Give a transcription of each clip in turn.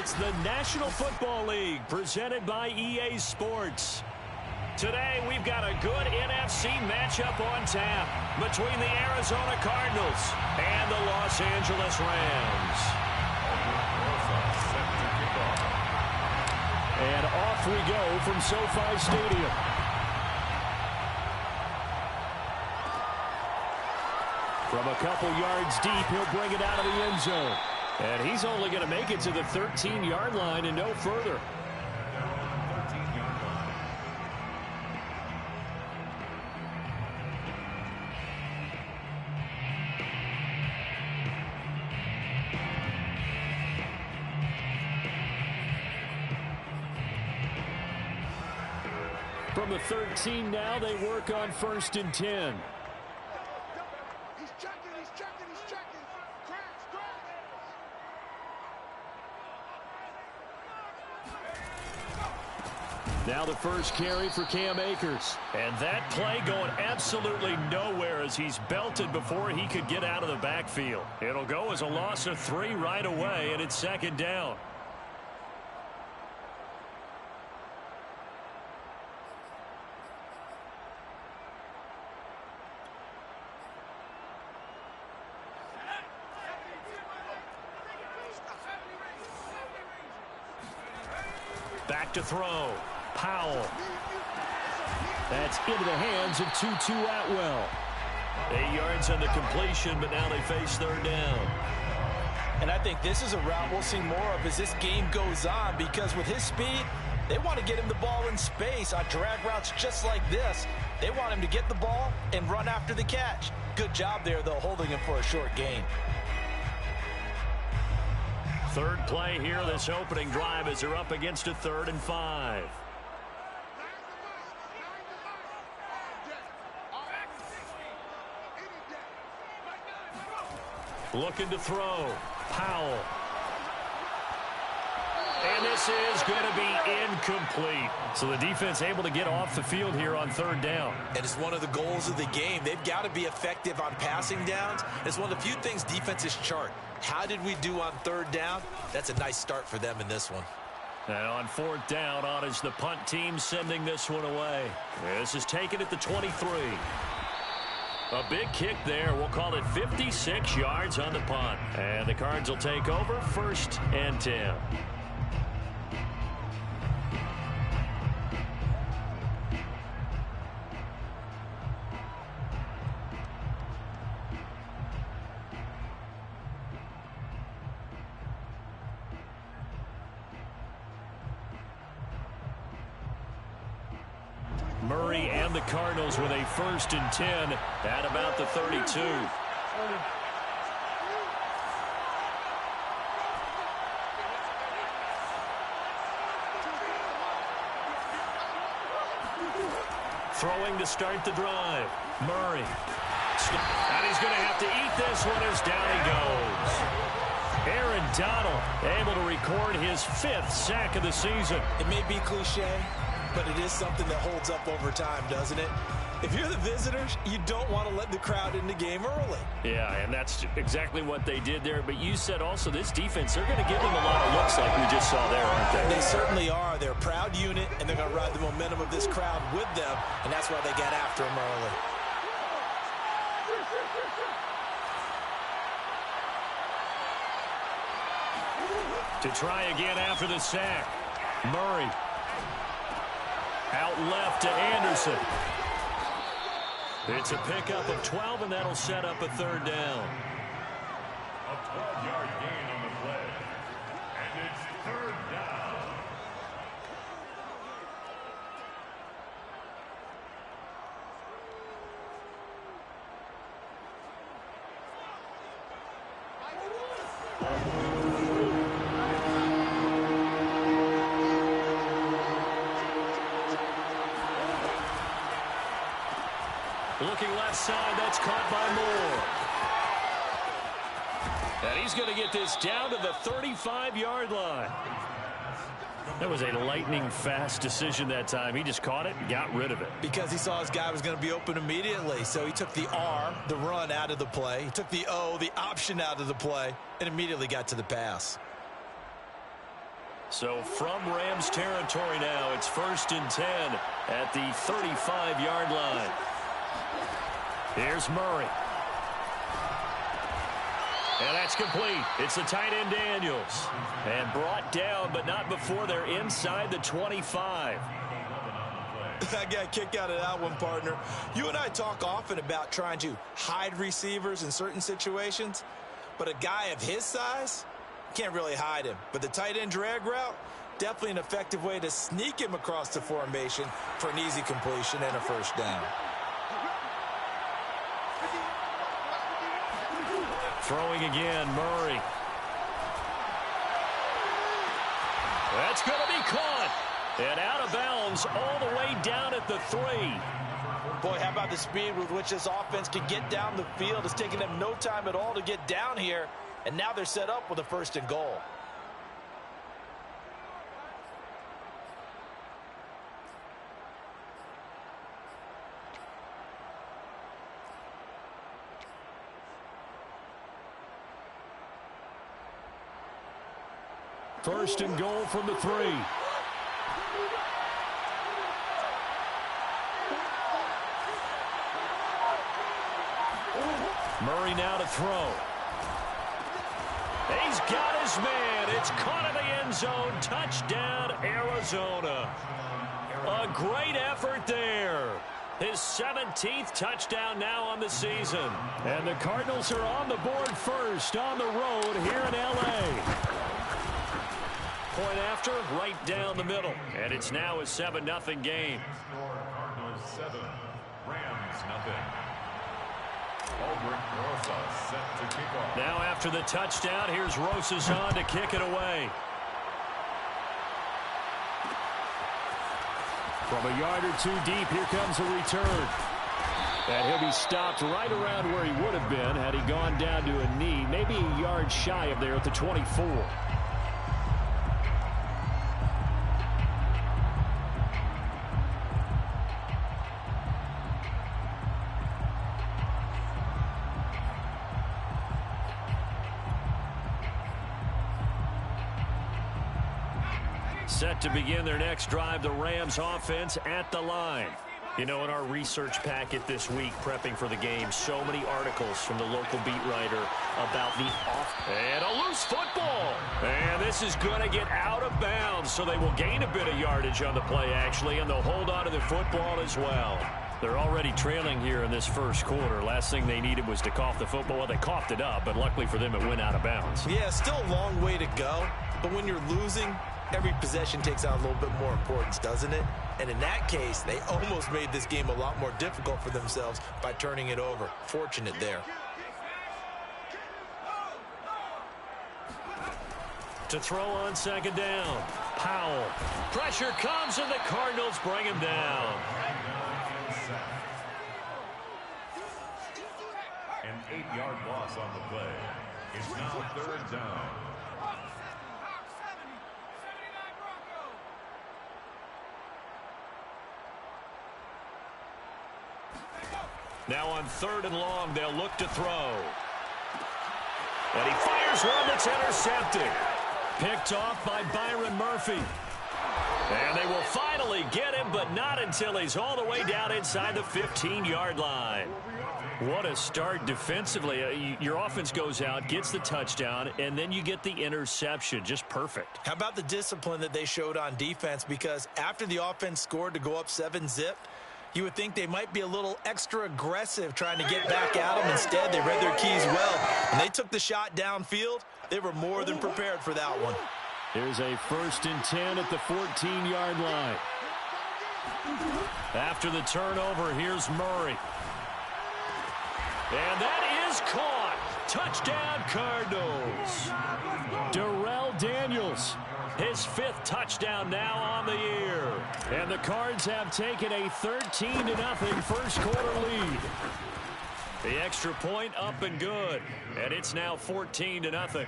It's the National Football League presented by EA Sports. Today, we've got a good NFC matchup on tap between the Arizona Cardinals and the Los Angeles Rams. And off we go from SoFi Stadium. From a couple yards deep, he'll bring it out of the end zone. And he's only going to make it to the 13-yard line and no further. From the 13 now, they work on 1st and 10. Now the first carry for Cam Akers. And that play going absolutely nowhere as he's belted before he could get out of the backfield. It'll go as a loss of 3 right away, and it's 2nd down. Back to throw. Powell. That's into the hands of Tutu Atwell. 8 yards on the completion, but now they face 3rd down. And I think this is a route we'll see more of as this game goes on, because with his speed, they want to get him the ball in space on drag routes just like this. They want him to get the ball and run after the catch. Good job there, though, holding him for a short gain. 3rd play here, this opening drive, as they're up against a 3rd and 5. Looking to throw. Powell. And this is going to be incomplete. So the defense able to get off the field here on 3rd down. And it's one of the goals of the game. They've got to be effective on passing downs. It's one of the few things defenses chart. How did we do on 3rd down? That's a nice start for them in this one. And on 4th down, on is the punt team sending this one away. This is taken at the 23. A big kick there. We'll call it 56 yards on the punt. And the Cards will take over 1st and 10. Murray and the Cardinals with a 1st and 10 at about the 32. Throwing to start the drive. Murray. And he's going to have to eat this one as down he goes. Aaron Donald able to record his 5th sack of the season. It may be cliche, but it is something that holds up over time, doesn't it? If you're the visitors, you don't want to let the crowd in the game early. Yeah, and that's exactly what they did there. But you said also this defense, they're going to give them a lot of looks like we just saw there, aren't they? They certainly are. They're a proud unit, and they're going to ride the momentum of this crowd with them, and that's why they got after them early. To try again after the sack. Murray. Out left to Anderson. It's a pickup of 12, and that'll set up a 3rd down. A 12-yard gain on the play. And it's 3rd down. Looking left side, that's caught by Moore. And he's going to get this down to the 35-yard line. That was a lightning-fast decision that time. He just caught it and got rid of it. Because he saw his guy was going to be open immediately. So he took the R, the run, out of the play. He took the O, the option, out of the play, and immediately got to the pass. So from Rams territory now, it's 1st and 10 at the 35-yard line. Here's Murray. And that's complete. It's the tight end Daniels. And brought down, but not before they're inside the 25. I got a kick out of that one, partner. You and I talk often about trying to hide receivers in certain situations, but a guy of his size can't really hide him. But the tight end drag route, definitely an effective way to sneak him across the formation for an easy completion and a first down. Throwing again, Murray. That's going to be caught. And out of bounds all the way down at the 3. Boy, how about the speed with which this offense can get down the field? It's taking them no time at all to get down here. And now they're set up with a 1st and goal. First and goal from the 3. Murray now to throw. He's got his man. It's caught in the end zone. Touchdown, Arizona. A great effort there. His 17th touchdown now on the season. And the Cardinals are on the board first on the road here in L.A. Point after, right down the middle. And it's now a 7-0 game. Cardinals 7, Rams 0. Set to kick off. Now after the touchdown, here's Rosas on to kick it away. From a yard or two deep, here comes a return. And he'll be stopped right around where he would have been had he gone down to a knee, maybe a yard shy of there at the 24. Set to begin their next drive, the Rams offense at the line. You know, in our research packet this week, prepping for the game, so many articles from the local beat writer about the off. And a loose football. And this is going to get out of bounds, so they will gain a bit of yardage on the play, actually, and they'll hold on to the football as well. They're already trailing here in this first quarter. Last thing they needed was to cough the football. Well, they coughed it up, but luckily for them, it went out of bounds. Yeah, still a long way to go, but when you're losing, every possession takes on a little bit more importance, doesn't it? And in that case, they almost made this game a lot more difficult for themselves by turning it over. Fortunate there. To throw on second down. Powell. Pressure comes, and the Cardinals bring him down. An 8-yard loss on the play. It's now 3rd down. Now on 3rd and long, they'll look to throw. And he fires one that's intercepted. Picked off by Byron Murphy. And they will finally get him, but not until he's all the way down inside the 15-yard line. What a start defensively. Your offense goes out, gets the touchdown, and then you get the interception. Just perfect. How about the discipline that they showed on defense? Because after the offense scored to go up 7-zip, you would think they might be a little extra aggressive trying to get back at them. Instead, they read their keys well. When they took the shot downfield, they were more than prepared for that one. Here's a 1st and 10 at the 14-yard line. After the turnover, here's Murray. And that is caught. Touchdown, Cardinals. Darrell Daniels. His 5th touchdown now on the year. And the Cards have taken a 13-0 first quarter lead. The extra point up and good. And it's now 14-0. Cardinals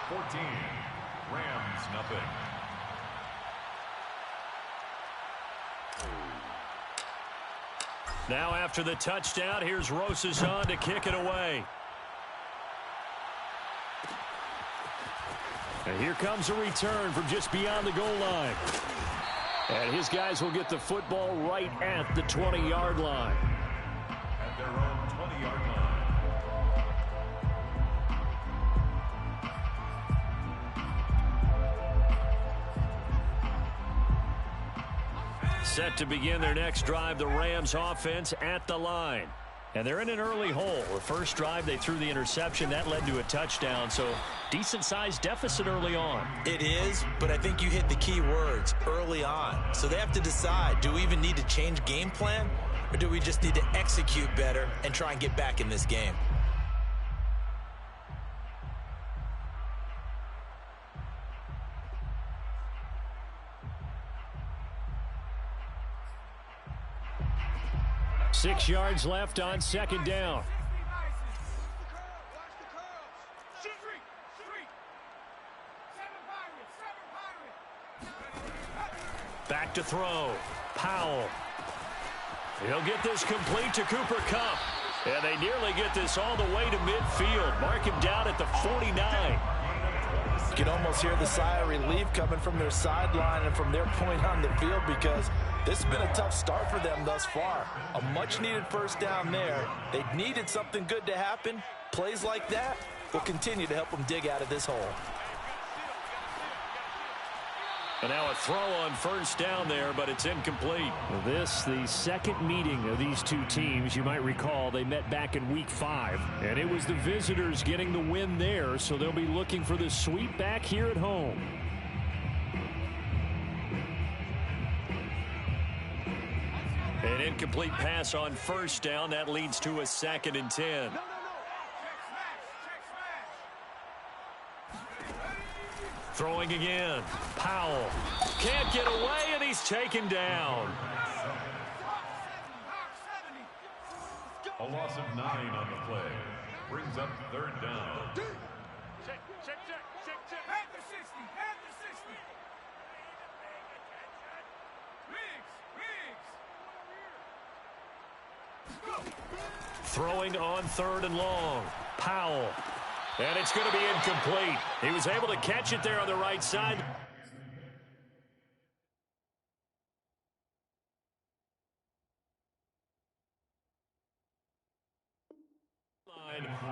14, Rams 0. Now after the touchdown, here's Rosas on to kick it away. And here comes a return from just beyond the goal line. And his guys will get the football right at the 20-yard line. At their own 20-yard line. Set to begin their next drive, the Rams offense at the line. And they're in an early hole. The first drive, they threw the interception. That led to a touchdown, so decent-sized deficit early on. It is, but I think you hit the key words, early on. So they have to decide, do we even need to change game plan, or do we just need to execute better and try and get back in this game? Six yards left on second down. Back to throw. Powell. He'll get this complete to Cooper Kupp. And they nearly get this all the way to midfield. Mark him down at the 49. You can almost hear the sigh of relief coming from their sideline and from their point on the field, because this has been a tough start for them thus far. A much-needed first down there. They needed something good to happen. Plays like that will continue to help them dig out of this hole. And now a throw on first down there, but it's incomplete. This, the second meeting of these two teams. You might recall they met back in Week 5, and it was the visitors getting the win there, so they'll be looking for the sweep back here at home. An incomplete pass on first down. That leads to a 2nd and 10. Throwing again. Powell can't get away, and he's taken down. A loss of 9 on the play. Brings up third down. Check. At the 60. Throwing on 3rd and long. Powell. And it's going to be incomplete. He was able to catch it there on the right side.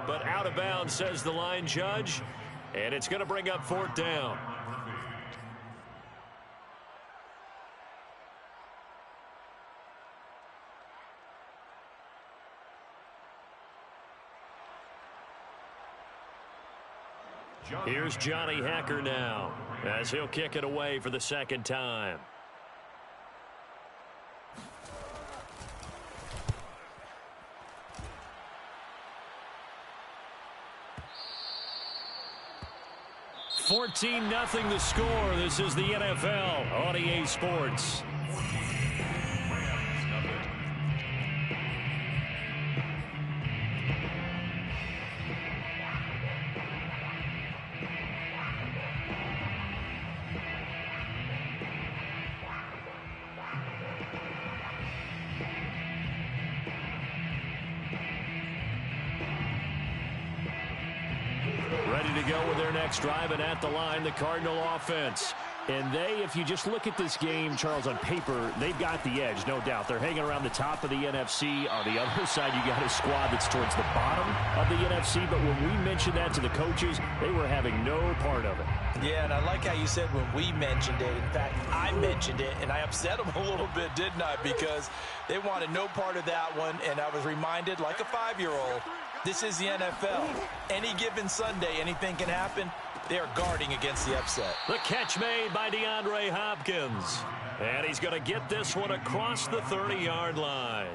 But out of bounds, says the line judge. And it's going to bring up 4th down. Here's Johnny Hacker now, as he'll kick it away for the 2nd time. $14-0 the score. This is the NFL on EA Sports. Ready to go with their next drive, and at the line, the Cardinal offense. And they, if you just look at this game, Charles, on paper, they've got the edge, no doubt. They're hanging around the top of the NFC. On the other side, you got a squad that's towards the bottom of the NFC. But when we mentioned that to the coaches, they were having no part of it. Yeah, and I like how you said when we mentioned it. In fact, I mentioned it, and I upset them a little bit, didn't I? Because they wanted no part of that one, and I was reminded, like a 5-year-old, this is the NFL. Any given Sunday, anything can happen. They are guarding against the upset. The catch made by DeAndre Hopkins. And he's going to get this one across the 30-yard line.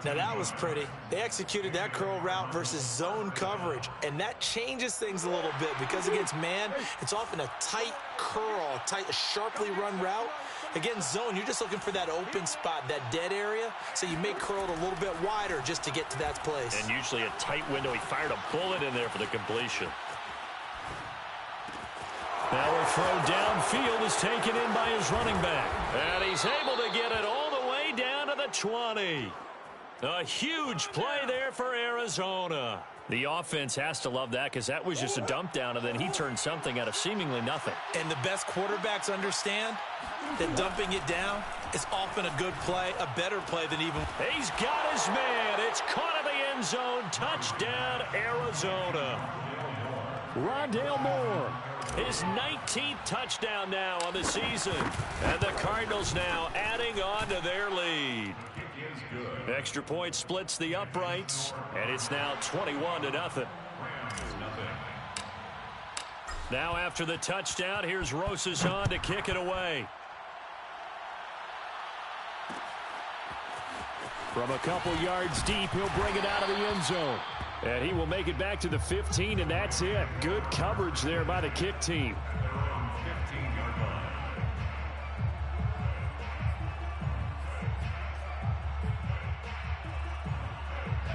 Now, that was pretty. They executed that curl route versus zone coverage, and that changes things a little bit because against man, it's often a tight curl, a sharply run route. Against zone, you're just looking for that open spot, that dead area, so you may curl it a little bit wider just to get to that place. And usually a tight window. He fired a bullet in there for the completion. Now a throw downfield is taken in by his running back. And he's able to get it all the way down to the 20. A huge play there for Arizona. The offense has to love that because that was just a dump down, and then he turned something out of seemingly nothing. And the best quarterbacks understand that dumping it down is often a good play, a better play than even. He's got his man. It's caught in the end zone. Touchdown, Arizona. Rondale Moore. His 19th touchdown now on the season. And the Cardinals now adding on to their lead. Extra point splits the uprights, and it's now 21-0. Now after the touchdown, here's Rosas on to kick it away. From a couple yards deep, he'll bring it out of the end zone. And he will make it back to the 15, and that's it. Good coverage there by the kick team.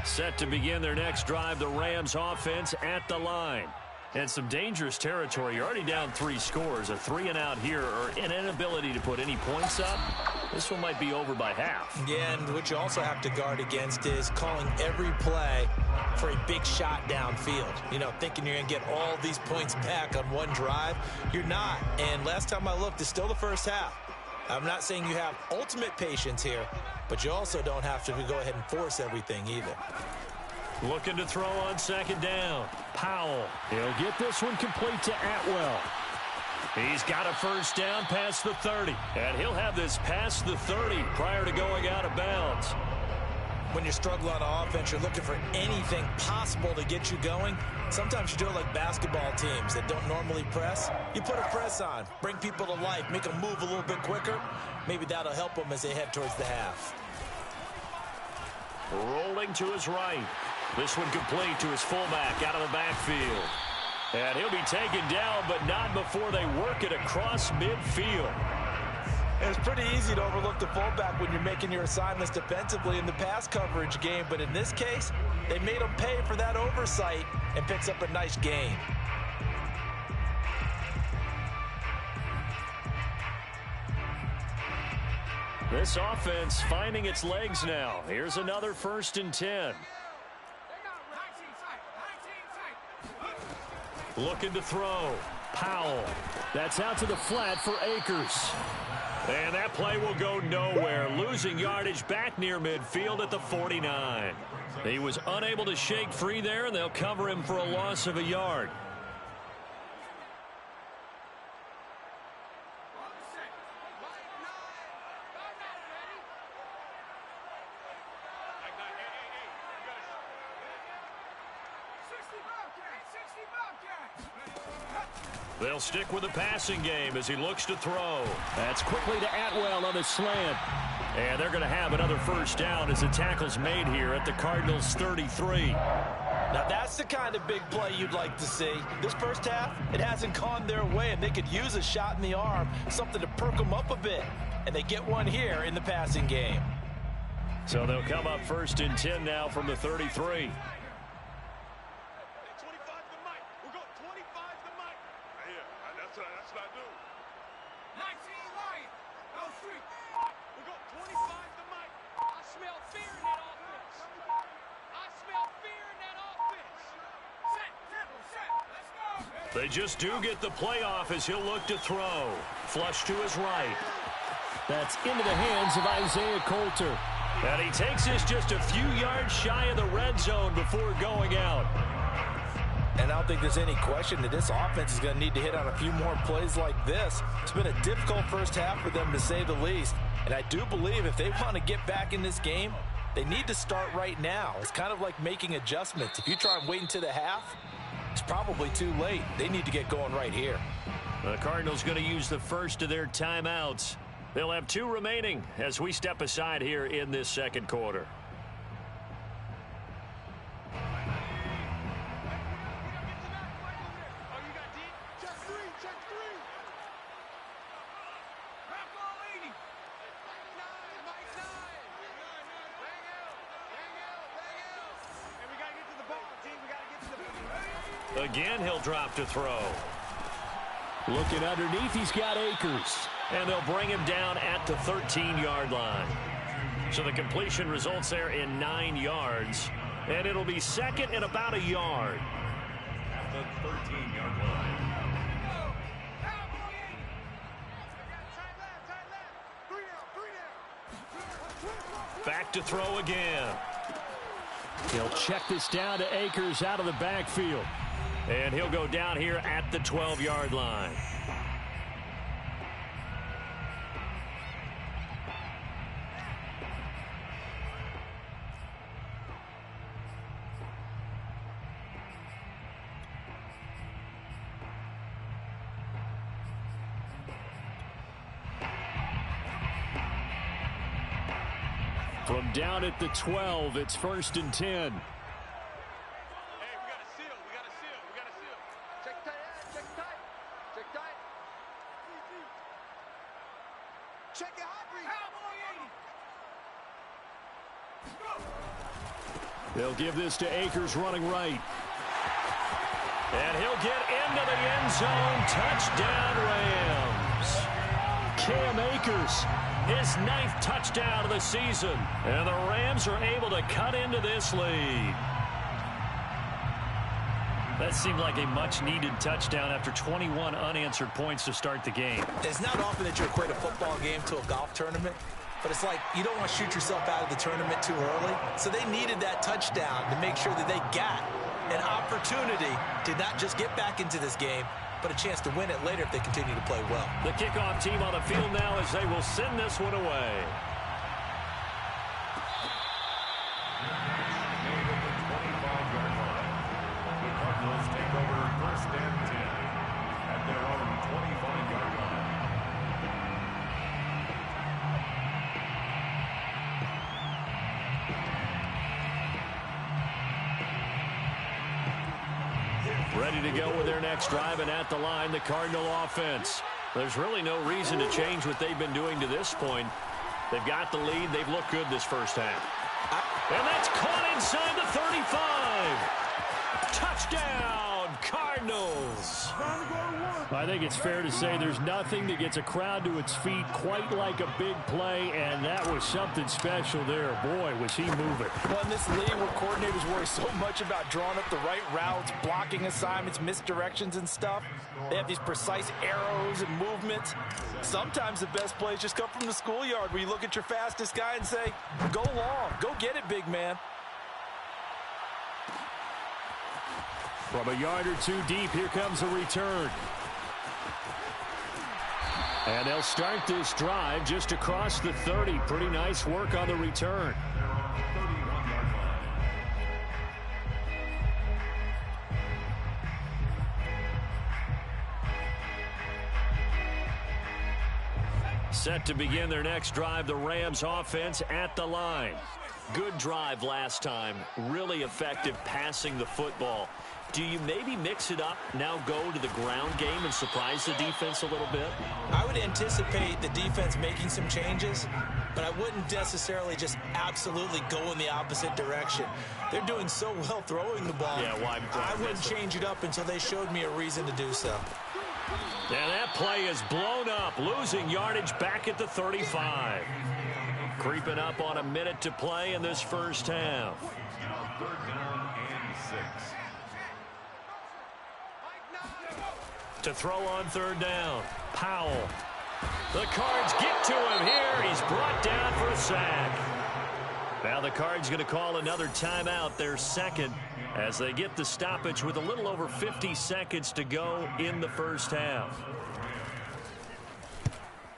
Set to begin their next drive, the Rams offense at the line. And some dangerous territory. You're already down 3 scores. A 3-and-out here, or an inability to put any points up. This one might be over by half. Yeah, and what you also have to guard against is calling every play for a big shot downfield. You know, thinking you're going to get all these points back on one drive. You're not. And last time I looked, it's still the first half. I'm not saying you have ultimate patience here, but you also don't have to go ahead and force everything either. Looking to throw on second down. Powell. He'll get this one complete to Atwell. He's got a first down past the 30. And he'll have this past the 30 prior to going out of bounds. When you're struggling on offense, you're looking for anything possible to get you going. Sometimes you do it like basketball teams that don't normally press. You put a press on, bring people to life, make them move a little bit quicker. Maybe that'll help them as they head towards the half. Rolling to his right. This one complete to his fullback out of the backfield. And he'll be taken down, but not before they work it across midfield. It's pretty easy to overlook the fullback when you're making your assignments defensively in the pass coverage game, but in this case, they made him pay for that oversight and picks up a nice gain. This offense finding its legs now. Here's another 1st and 10. Looking to throw. Powell. That's out to the flat for Akers. And that play will go nowhere. Losing yardage back near midfield at the 49. He was unable to shake free there, and they'll cover him for a loss of a yard. They'll stick with the passing game as he looks to throw. That's quickly to Atwell on the slant. And they're going to have another first down as the tackle's made here at the Cardinals' 33. Now that's the kind of big play you'd like to see. This first half, it hasn't gone their way, and they could use a shot in the arm, something to perk them up a bit. And they get one here in the passing game. So they'll come up 1st and 10 now from the 33. They just do get the play off as he'll look to throw. Flush to his right. That's into the hands of Isaiah Coulter. And he takes this just a few yards shy of the red zone before going out. And I don't think there's any question that this offense is going to need to hit on a few more plays like this. It's been a difficult first half for them, to say the least. And I do believe if they want to get back in this game, they need to start right now. It's kind of like making adjustments. If you try and wait until the half, it's probably too late. They need to get going right here. The Cardinals going to use the first of their timeouts. They'll have 2 remaining as we step aside here in this second quarter. Again, he'll drop to throw. Looking underneath, he's got Akers. And they'll bring him down at the 13-yard line. So the completion results there in 9 yards. And it'll be second and about a yard. At the 13-yard line. Back to throw again. He'll check this down to Akers out of the backfield. And he'll go down here at the 12-yard line. From down at the 12, it's 1st and 10. Hey, we got a seal. We got a seal. We got a seal. Check tight. Check tight. Check tight. Check it hot. They'll give this to Akers running right. And he'll get into the end zone. Touchdown, Rams. Cam Akers, his 9th touchdown of the season. And the Rams are able to cut into this lead. That seemed like a much-needed touchdown after 21 unanswered points to start the game. It's not often that you equate a football game to a golf tournament, but it's like you don't want to shoot yourself out of the tournament too early. So they needed that touchdown to make sure that they got an opportunity to not just get back into this game, but a chance to win it later if they continue to play well. The kickoff team on the field now as they will send this one away. Take over 1st and 10 at their own 25-yard line. Ready to go with their next drive, and at the line, the Cardinal offense. There's really no reason to change what they've been doing to this point. They've got the lead. They've looked good this first half. And that's caught inside the 35. Touchdown, Cardinals. I think it's fair to say there's nothing that gets a crowd to its feet quite like a big play, and that was something special there. Boy, was he moving. Well, in this league where coordinators worry so much about drawing up the right routes, blocking assignments, misdirections and stuff, they have these precise arrows and movements. Sometimes the best plays just come from the schoolyard where you look at your fastest guy and say, go long, go get it, big man. From a yard or two deep, here comes a return. And they'll start this drive just across the 30. Pretty nice work on the return. Set to begin their next drive, the Rams offense at the line. Good drive last time. Really effective passing the football. Do you maybe mix it up, now go to the ground game and surprise the defense a little bit? I would anticipate the defense making some changes, but I wouldn't necessarily just absolutely go in the opposite direction. They're doing so well throwing the ball. Yeah, why I wouldn't change it up until they showed me a reason to do so. And that play is blown up, losing yardage back at the 35. Creeping up on a minute to play in this first half. 3rd down and 6. To throw on 3rd down, Powell. The Cards get to him here. He's brought down for a sack. Now the Cards going to call another timeout, their second, as they get the stoppage with a little over 50 seconds to go in the first half.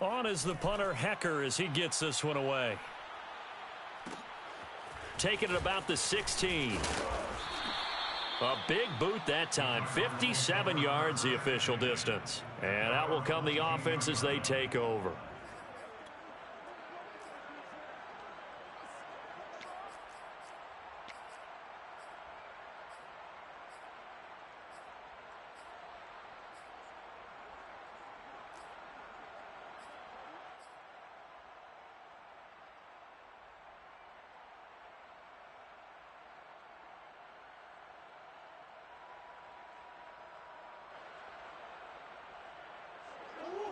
On is the punter, Hecker, as he gets this one away. Taking it about the 16. A big boot that time. 57 yards the official distance. And out will come the offense as they take over.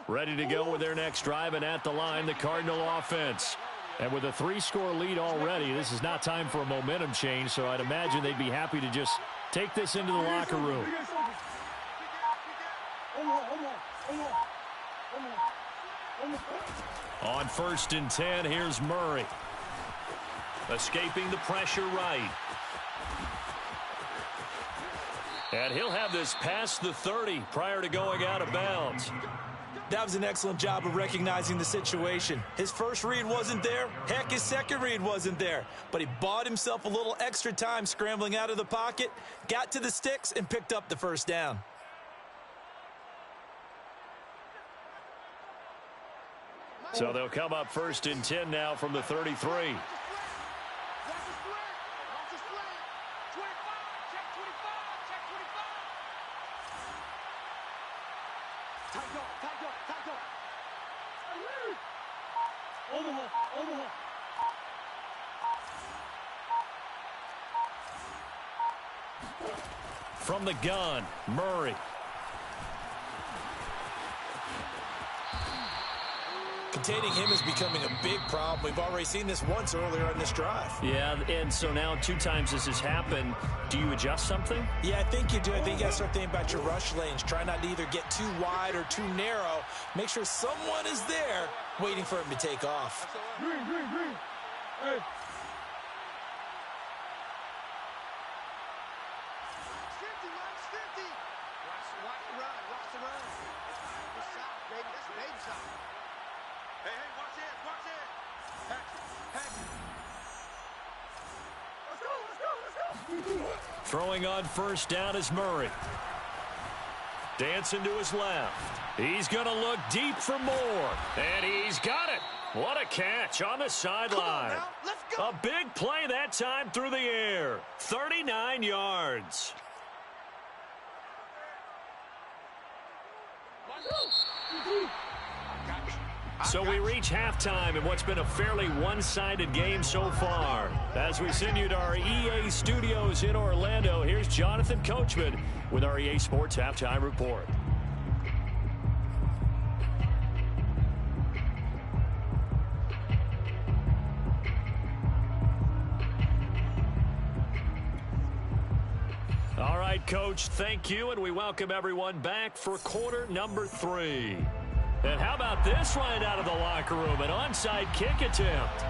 Ready to go with their next drive, and at the line, the Cardinal offense. And with a 3-score lead already, this is not time for a momentum change, so I'd imagine they'd be happy to just take this into the locker room. On 1st and 10, here's Murray. Escaping the pressure right. And he'll have this past the 30 prior to going out of bounds. That was an excellent job of recognizing the situation. His first read wasn't there. Heck, his second read wasn't there. But he bought himself a little extra time scrambling out of the pocket, got to the sticks, and picked up the first down. So they'll come up 1st and 10 now from the 33. From the gun, Murray. Containing him is becoming a big problem. We've already seen this once earlier in this drive. Yeah, and so now 2 times this has happened. Do you adjust something? Yeah, I think you do. I think you got to start thinking about your rush lanes. Try not to either get too wide or too narrow. Make sure someone is there waiting for him to take off. Green. Hey. Throwing on 1st down is Murray. Dancing to his left. He's going to look deep for more. And he's got it. What a catch on the sideline. A big play that time through the air. 39 yards. So we reach halftime in what's been a fairly one-sided game so far. As we send you to our EA studios in Orlando, here's Jonathan Coachman with our EA Sports Halftime Report. All right, Coach, thank you, and we welcome everyone back for quarter number 3. And how about this right out of the locker room? An onside kick attempt.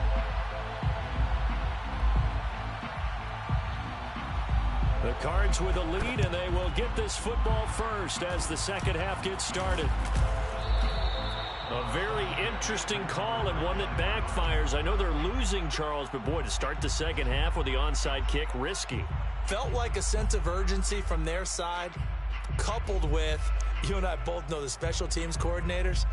The Cards with a lead, and they will get this football first as the second half gets started. A very interesting call and one that backfires. I know they're losing, Charles, but boy, to start the second half with the onside kick, risky. Felt like a sense of urgency from their side, coupled with, you and I both know the special teams coordinators,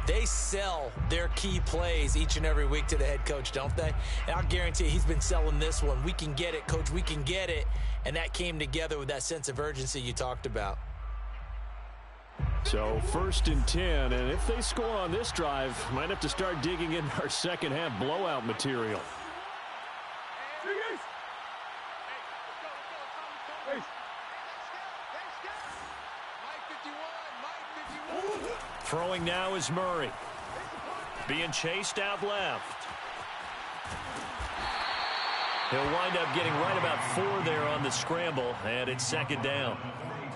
they sell their key plays each and every week to the head coach, don't they? And I'll guarantee you he's been selling this one. We can get it, coach, we can get it. And that came together with that sense of urgency you talked about. So 1st and 10, and if they score on this drive, might have to start digging in our second half blowout material. Throwing now is Murray. Being chased out left. He'll wind up getting right about 4 there on the scramble, and it's second down.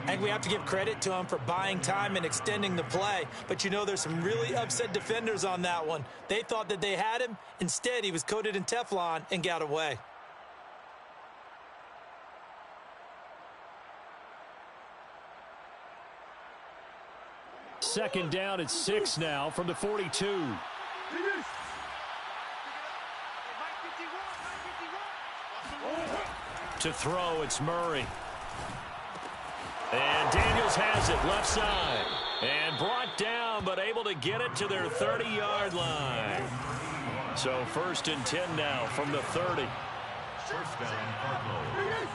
I think we have to give credit to him for buying time and extending the play. But you know there's some really upset defenders on that one. They thought that they had him. Instead, he was coated in Teflon and got away. Second down at 6 now from the 42. To throw, it's Murray. And Daniels has it left side. And brought down, but able to get it to their 30-yard line. So 1st and 10 now from the 30. First down, Cardinals.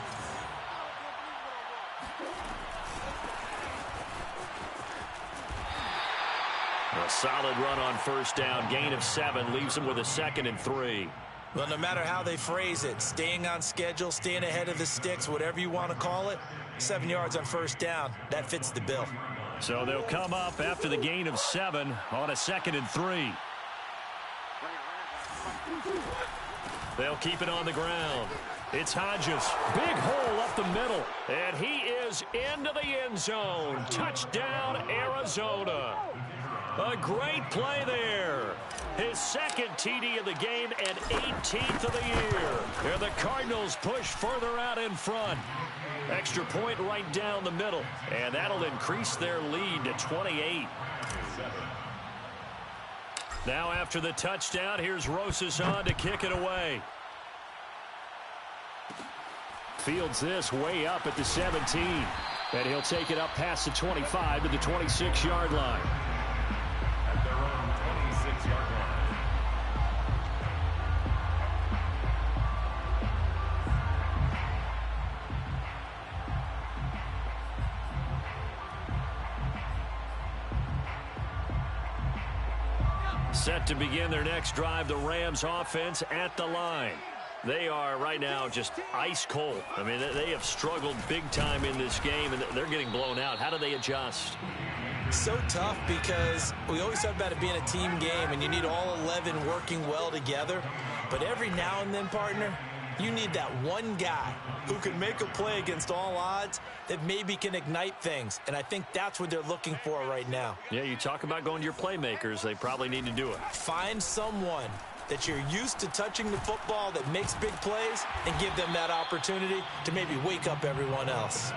A solid run on 1st down. Gain of 7 leaves them with a 2nd and 3. Well, no matter how they phrase it, staying on schedule, staying ahead of the sticks, whatever you want to call it, 7 yards on 1st down, that fits the bill. So they'll come up after the gain of 7 on a 2nd and 3. They'll keep it on the ground. It's Hodges. Big hole up the middle. And he is into the end zone. Touchdown, Arizona. A great play there. His second TD of the game and 18th of the year. And the Cardinals push further out in front. Extra point right down the middle. And that'll increase their lead to 28. Now after the touchdown, here's Rosas on to kick it away. Fields this way up at the 17. And he'll take it up past the 25 to the 26-yard line. At their own 26-yard line. Set to begin their next drive, the Rams offense at the line. They are right now just ice cold. I mean, they have struggled big time in this game, and they're getting blown out. How do they adjust? So tough because we always talk about it being a team game, and you need all 11 working well together. But every now and then, partner, you need that one guy who can make a play against all odds that maybe can ignite things. And I think that's what they're looking for right now. Yeah, you talk about going to your playmakers. They probably need to do it. Find someone that you're used to touching the football that makes big plays and give them that opportunity to maybe wake up everyone else.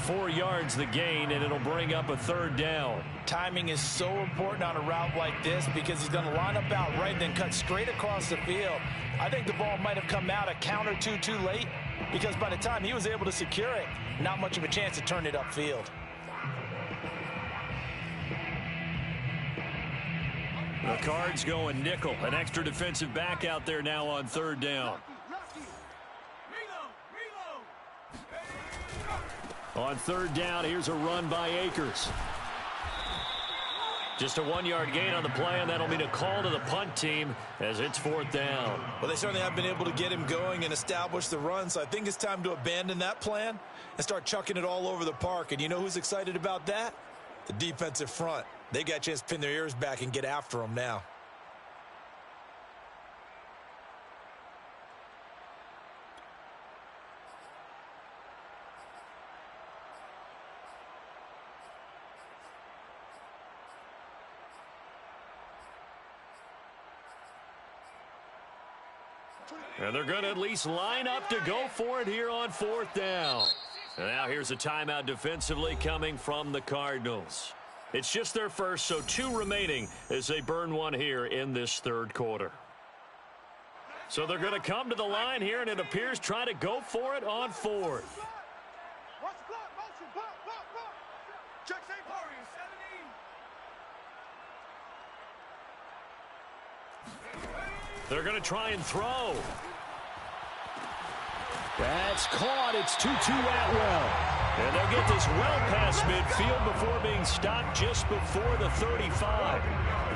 4 yards the gain, and it'll bring up a third down. Timing is so important on a route like this because he's going to line up out right and then cut straight across the field. I think the ball might have come out a count or two too late because by the time he was able to secure it, not much of a chance to turn it upfield. The Cards going nickel. An extra defensive back out there now on third down. On third down, here's a run by Akers. Just a 1-yard gain on the play, and that'll mean a call to the punt team as it's fourth down. Well, they certainly have been able to get him going and establish the run, so I think it's time to abandon that plan and start chucking it all over the park. And you know who's excited about that? The defensive front. They got a chance to pin their ears back and get after him now. And they're going to at least line up to go for it here on fourth down. And now here's a timeout defensively coming from the Cardinals. It's just their first, so 2 remaining as they burn one here in this third quarter. So they're going to come to the line here, and it appears try to go for it on fourth. They're going to try and throw. That's caught. It's Tutu Atwell. And they'll get this well past midfield before being stopped just before the 35.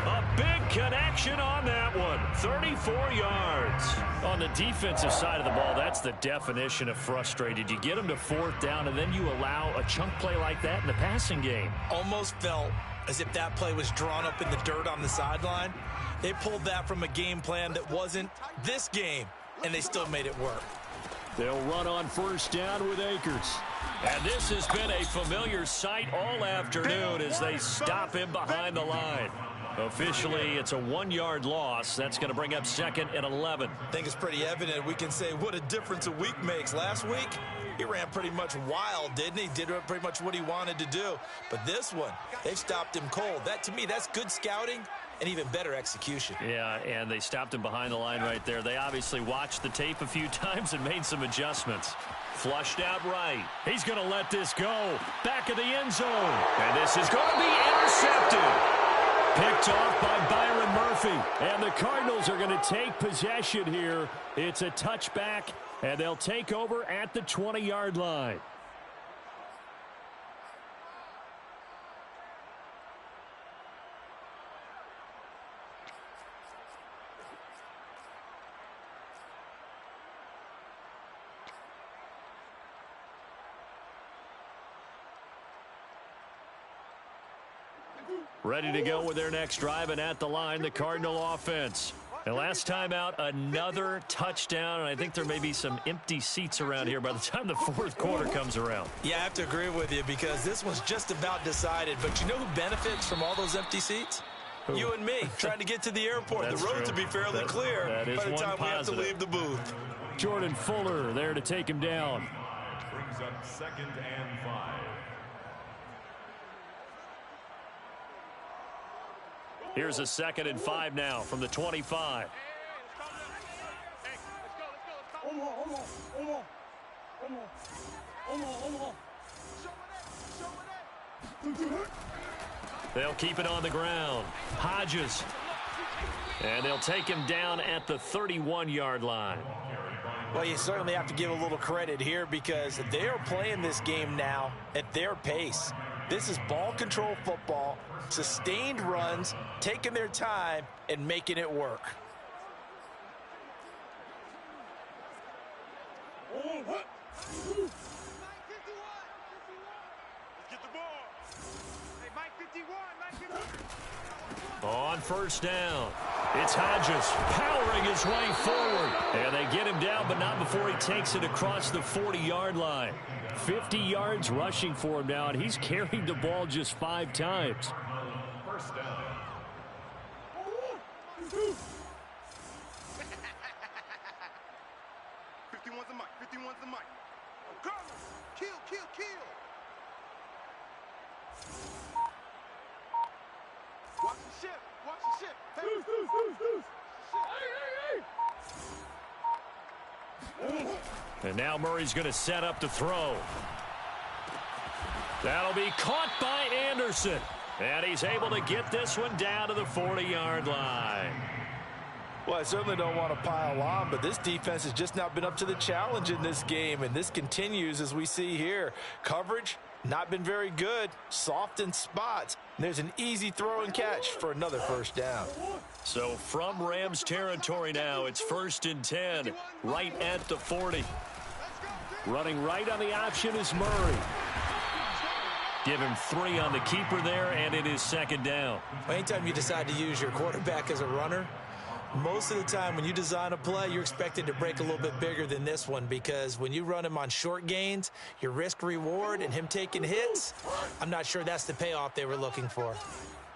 A big connection on that one. 34 yards. On the defensive side of the ball, that's the definition of frustrated. You get them to fourth down, and then you allow a chunk play like that in the passing game. Almost felt as if that play was drawn up in the dirt on the sideline. They pulled that from a game plan that wasn't this game, and they still made it work. They'll run on first down with Akers. And this has been a familiar sight all afternoon as they stop him behind the line. Officially, it's a 1-yard loss. That's going to bring up second and 11. I think it's pretty evident. We can say what a difference a week makes. Last week, he ran pretty much wild, didn't he? Did pretty much what he wanted to do. But this one, they've stopped him cold. That, to me, that's good scouting and even better execution. Yeah, and they stopped him behind the line right there. They obviously watched the tape a few times and made some adjustments. Flushed out right. He's going to let this go. Back of the end zone. And this is going to be intercepted. Picked off by Byron Murphy. And the Cardinals are going to take possession here. It's a touchback, and they'll take over at the 20-yard line. Ready to go with their next drive, and at the line, the Cardinal offense. And last time out, another touchdown, and I think there may be some empty seats around here by the time the fourth quarter comes around. Yeah, I have to agree with you because this one's just about decided. But you know who benefits from all those empty seats? Who? You and me, trying to get to the airport. The road to be fairly clear by the time we have to leave the booth. Jordan Fuller there to take him down. Brings up 2nd and 5. Here's a 2nd and 5 now from the 25. They'll keep it on the ground. Hodges. And they'll take him down at the 31-yard line. Well, you certainly have to give a little credit here because they are playing this game now at their pace. This is ball control football, sustained runs, taking their time, and making it work. On first down, it's Hodges powering his way forward. And they get him down, but not before he takes it across the 40-yard line. 50 yards rushing for him now, and he's carried the ball just 5 times. First down. Watch the ship. Watch the ship. And now Murray's going to set up to throw. That'll be caught by Anderson. And he's able to get this one down to the 40-yard line. Well, I certainly don't want to pile on, but this defense has just not been up to the challenge in this game, and this continues as we see here. Coverage, not been very good, soft in spots. There's an easy throw and catch for another first down. So from Rams territory now, it's 1st and 10, right at the 40. Running right on the option is Murray. Give him 3 on the keeper there, and it is 2nd down. Anytime you decide to use your quarterback as a runner, most of the time when you design a play, you're expected to break a little bit bigger than this one because when you run him on short gains, your risk-reward and him taking hits, I'm not sure that's the payoff they were looking for.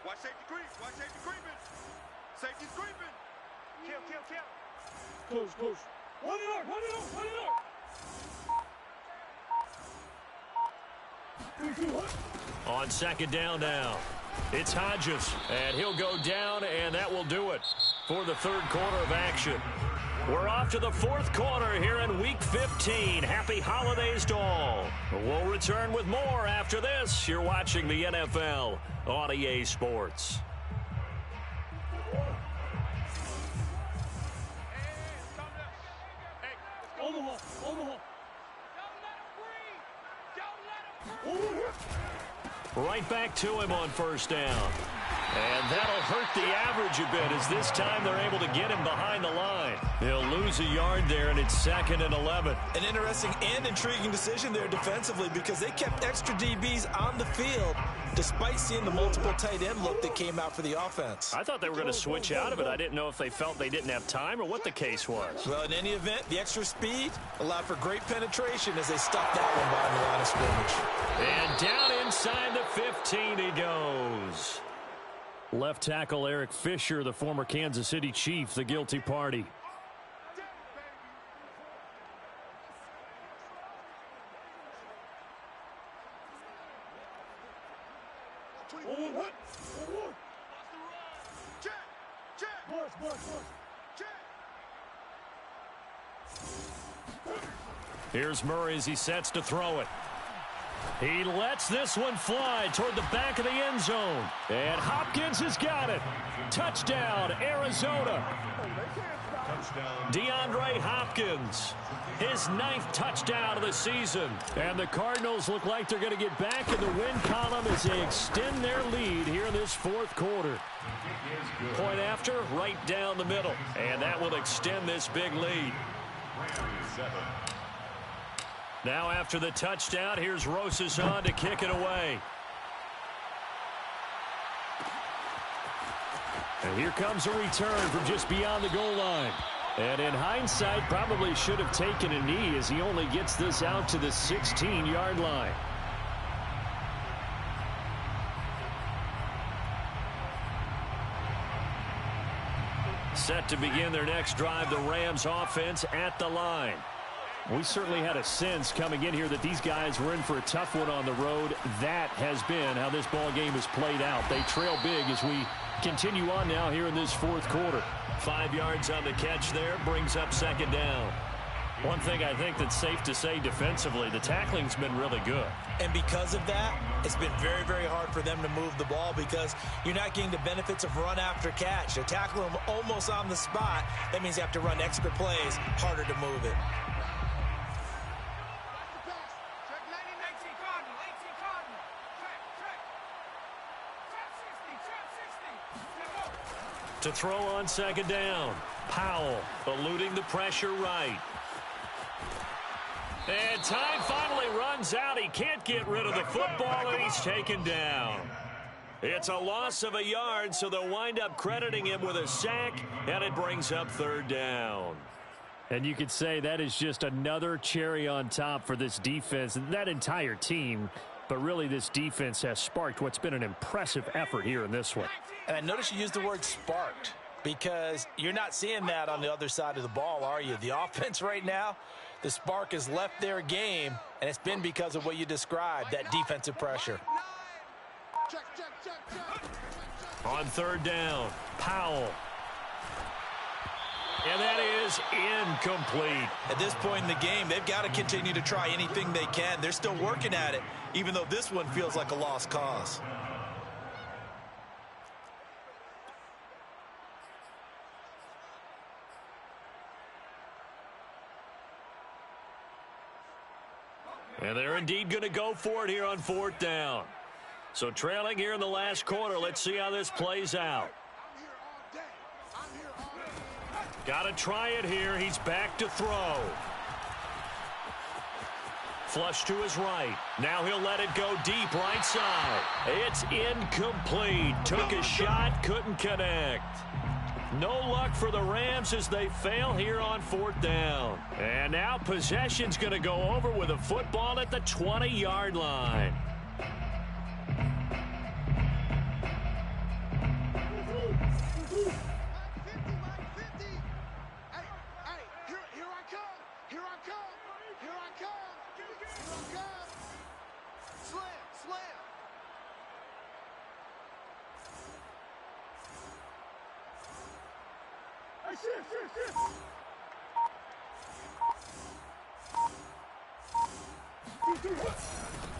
Watch safety creep. Watch safety creeping. Safety's creeping. Kill. Close. 1 yard. On 2nd down now, it's Hodges, and he'll go down, and that will do it for the 3rd quarter of action. We're off to the 4th quarter here in Week 15. Happy holidays to all. We'll return with more after this. You're watching the NFL on EA Sports. Omaha. Right back to him on first down. And that'll hurt the average a bit as this time they're able to get him behind the line. He'll lose a yard there, and it's 2nd and 11. An interesting and intriguing decision there defensively because they kept extra DBs on the field despite seeing the multiple tight end look that came out for the offense. I thought they were going to switch out of it. I didn't know if they felt they didn't have time or what the case was. Well, in any event, the extra speed allowed for great penetration as they stuffed that one behind the line of scrimmage. And down inside the 15 he goes. Left tackle Eric Fisher, the former Kansas City Chief, the guilty party. Here's Murray as he sets to throw it. He lets this one fly toward the back of the end zone. And Hopkins has got it. Touchdown, Arizona. DeAndre Hopkins, his 9th touchdown of the season. And the Cardinals look like they're going to get back in the win column as they extend their lead here in this 4th quarter. Point after, right down the middle. And that will extend this big lead. Now after the touchdown, here's Rosas on to kick it away. And here comes a return from just beyond the goal line. And in hindsight, probably should have taken a knee as he only gets this out to the 16-yard line. Set to begin their next drive, the Rams offense at the line. We certainly had a sense coming in here that these guys were in for a tough one on the road. That has been how this ball game has played out. They trail big as we continue on now here in this fourth quarter. 5 yards on the catch there, brings up second down. One thing I think that's safe to say defensively, the tackling's been really good. And because of that, it's been very, very hard for them to move the ball because you're not getting the benefits of run after catch. You tackle them almost on the spot. That means you have to run extra plays, harder to move it. To throw on second down. Powell eluding the pressure right. And time finally runs out. He can't get rid of the football, and he's taken down. It's a loss of a yard, so they'll wind up crediting him with a sack, and it brings up third down. And you could say that is just another cherry on top for this defense and that entire team. But really, this defense has sparked what's been an impressive effort here in this one. And I noticed you used the word sparked because you're not seeing that on the other side of the ball, are you? The offense right now, the spark has left their game, and it's been because of what you described, that defensive pressure. On third down, Powell. And that is incomplete. At this point in the game, they've got to continue to try anything they can. They're still working at it, even though this one feels like a lost cause. And they're indeed going to go for it here on fourth down. So trailing here in the last quarter, let's see how this plays out. Got to try it here. He's back to throw. Flush to his right. Now he'll let it go deep right side. It's incomplete. Took a shot, couldn't connect. No luck for the Rams as they fail here on fourth down. And now possession's going to go over with a football at the 20-yard line.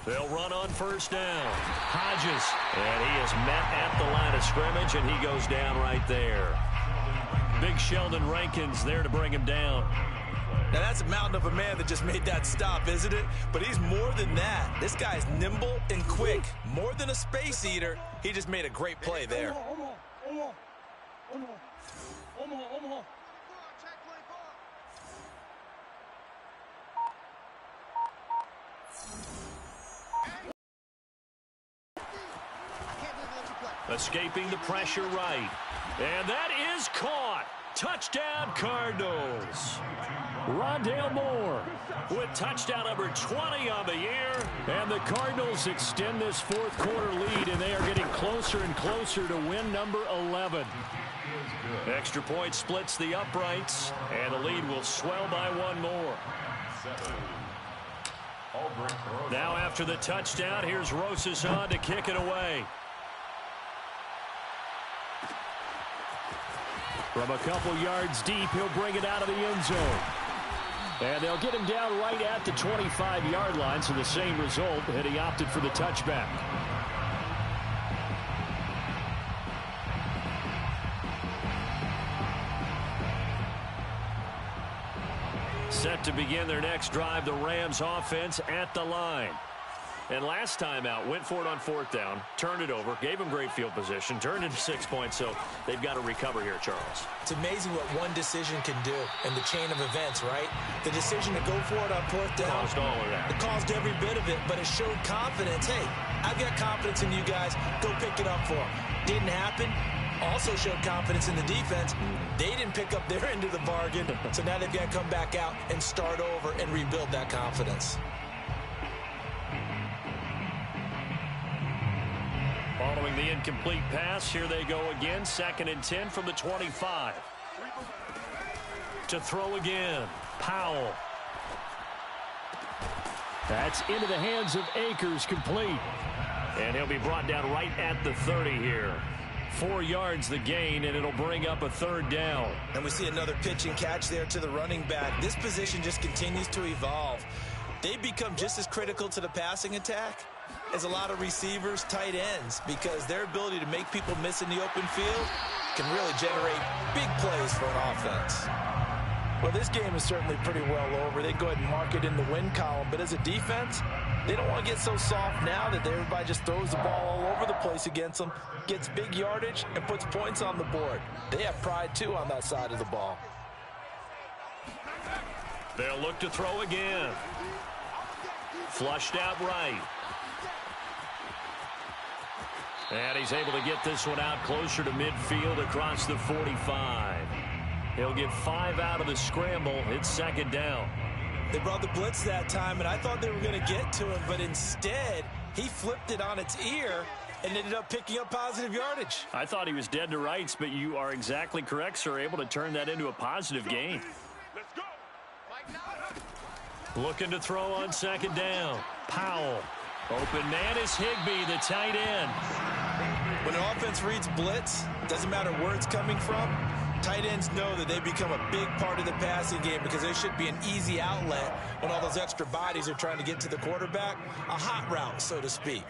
They'll run on first down. Hodges, and he is met at the line of scrimmage, and he goes down right there. Big Sheldon Rankins there to bring him down. Now that's a mountain of a man that just made that stop, isn't it? But he's more than that. This guy's nimble and quick. More than a space eater. He just made a great play there. Escaping the pressure right. And that is caught. Touchdown, Cardinals. Rondale Moore with touchdown number 20 on the year. And the Cardinals extend this fourth quarter lead, and they are getting closer and closer to win number 11. Extra point splits the uprights, and the lead will swell by one more. Now after the touchdown, here's Rosas on to kick it away. From a couple yards deep, he'll bring it out of the end zone. And they'll get him down right at the 25-yard line, so the same result, and he opted for the touchback. Set to begin their next drive, the Rams offense at the line. And last time out, went for it on fourth down, turned it over, gave them great field position, turned into 6 points, so they've got to recover here, Charles. It's amazing what one decision can do in the chain of events, right? The decision to go for it on fourth down. Caused all of that. It caused every bit of it, but it showed confidence. Hey, I've got confidence in you guys. Go pick it up for them. Didn't happen. also showed confidence in the defense. They didn't pick up their end of the bargain, so now they've got to come back out and start over and rebuild that confidence. Following the incomplete pass, here they go again. 2nd and 10 from the 25. To throw again, Powell. That's into the hands of Akers, complete. And he'll be brought down right at the 30 here. 4 yards the gain, and it'll bring up a 3rd down. And we see another pitch and catch there to the running back. This position just continues to evolve. They become just as critical to the passing attack as a lot of receivers, tight ends, because their ability to make people miss in the open field can really generate big plays for an offense. Well, this game is certainly pretty well over. They go ahead and mark it in the win column, but as a defense, they don't want to get so soft now that everybody just throws the ball all over the place against them, gets big yardage, and puts points on the board. They have pride, too, on that side of the ball. They'll look to throw again. Flushed out right. And he's able to get this one out closer to midfield across the 45. He'll get 5 out of the scramble. It's 2nd down. They brought the blitz that time, and I thought they were going to get to him, but instead, he flipped it on its ear and ended up picking up positive yardage. I thought he was dead to rights, but you are exactly correct, sir. Able to turn that into a positive gain. Looking to throw on 2nd down. Powell. Open man is Higbee, the tight end. When an offense reads blitz, doesn't matter where it's coming from, tight ends know that they become a big part of the passing game because there should be an easy outlet when all those extra bodies are trying to get to the quarterback. A hot route, so to speak.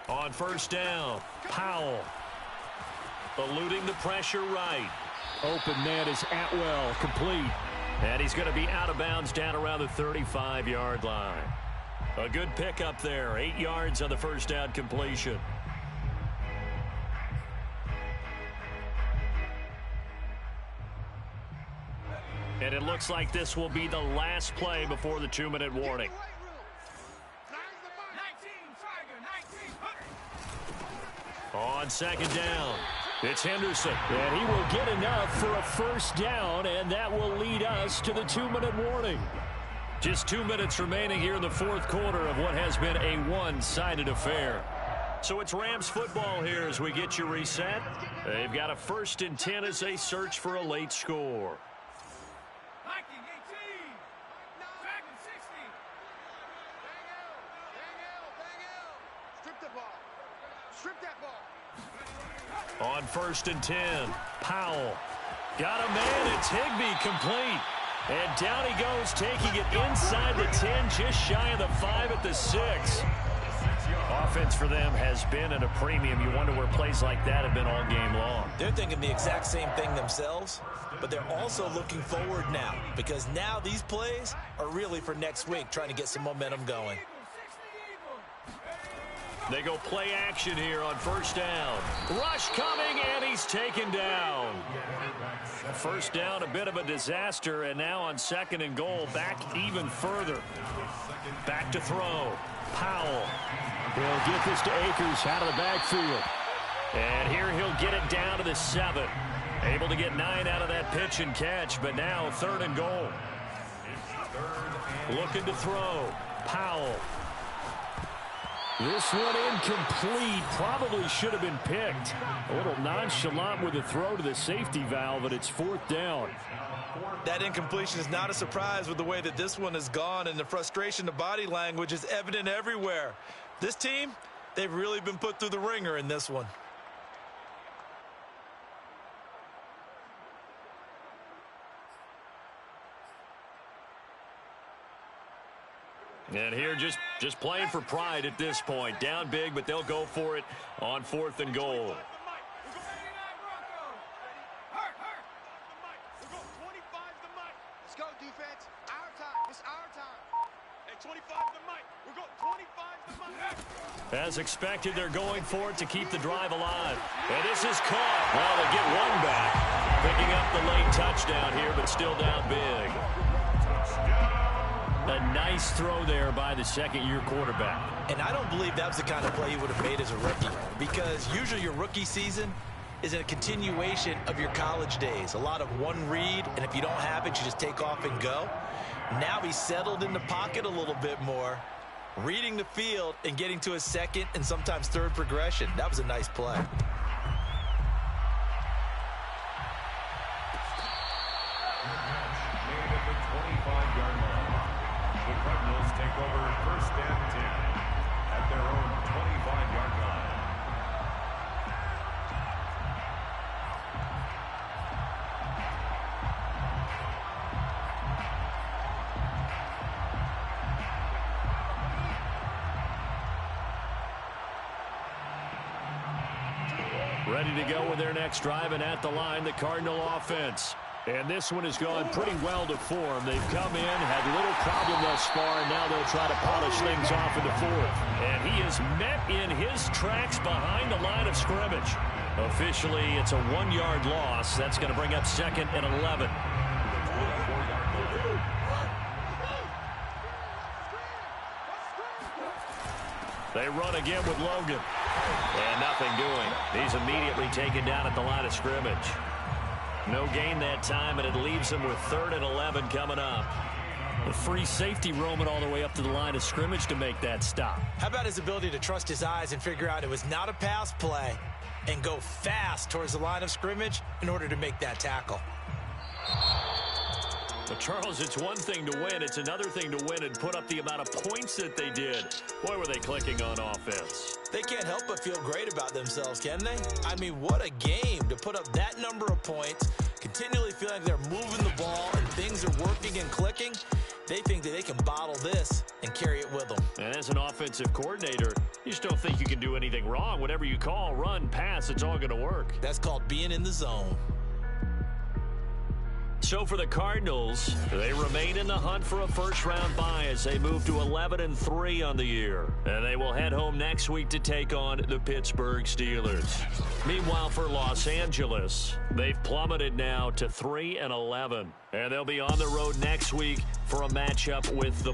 On 1st down, Powell. Eluding the pressure right. Open man is Atwell, complete. And he's going to be out of bounds down around the 35-yard line. A good pickup there. 8 yards on the 1st down completion. And it looks like this will be the last play before the 2-minute warning. On 2nd down, it's Henderson. And he will get enough for a 1st down, and that will lead us to the 2-minute warning. Just 2 minutes remaining here in the 4th quarter of what has been a one-sided affair. So it's Rams football here as we get you reset. They've got a 1st and 10 as they search for a late score. On 1st and 10, Powell. Got a man, it's Higbee, complete. And down he goes, taking it inside the 10, just shy of the 5 at the 6. Offense for them has been at a premium. You wonder where plays like that have been all game long. They're thinking the exact same thing themselves, but they're also looking forward now because now these plays are really for next week, trying to get some momentum going. They go play action here on 1st down. Rush coming, and he's taken down. 1st down, a bit of a disaster, and now on 2nd and goal, back even further. Back to throw. Powell. He'll get this to Akers out of the backfield. And here he'll get it down to the 7. Able to get 9 out of that pitch and catch, but now 3rd and goal. Looking to throw. Powell. This one incomplete. Probably should have been picked. A little nonchalant with the throw to the safety valve, and it's 4th down. That incompletion is not a surprise with the way that this one has gone, and the frustration, the body language is evident everywhere. This team, they've really been put through the ringer in this one. And here just playing for pride at this point. Down big, but they'll go for it on 4th and goal. Let's go, defense. Our time. It's our time. Hey, 25 the mic. We're going 25 the mic. As expected, they're going for it to keep the drive alive. And this is caught. Well, they get one back. Picking up the late touchdown here, but still down big. A nice throw there by the second-year quarterback. And I don't believe that was the kind of play he would have made as a rookie, because usually your rookie season is a continuation of your college days. A lot of one read, and if you don't have it, you just take off and go. Now he's settled in the pocket a little bit more, reading the field and getting to his second and sometimes third progression. That was a nice play. Made at the 25-yard line. The Cardinals take over first and 10 at their own 25-yard line. Ready to go with their next drive, and at the line, the Cardinal offense. And this one has gone pretty well to form. They've come in, had little problem thus far, and now they'll try to polish things off in the fourth. And he is met in his tracks behind the line of scrimmage. Officially, it's a 1-yard loss. That's going to bring up second and 11. They run again with Logan. And nothing doing. He's immediately taken down at the line of scrimmage. No gain that time, and it leaves him with 3rd and 11 coming up. A free safety roaming all the way up to the line of scrimmage to make that stop. How about his ability to trust his eyes and figure out it was not a pass play and go fast towards the line of scrimmage in order to make that tackle? But Charles, it's one thing to win. It's another thing to win and put up the amount of points that they did. Boy, were they clicking on offense. They can't help but feel great about themselves, can they? I mean, what a game to put up that number of points, continually feeling like they're moving the ball and things are working and clicking. They think that they can bottle this and carry it with them. And as an offensive coordinator, you just don't think you can do anything wrong. Whatever you call, run, pass, it's all going to work. That's called being in the zone. So for the Cardinals, they remain in the hunt for a first-round bye as they move to 11-3 on the year. And they will head home next week to take on the Pittsburgh Steelers. Meanwhile, for Los Angeles, they've plummeted now to 3-11. And they'll be on the road next week for a matchup with the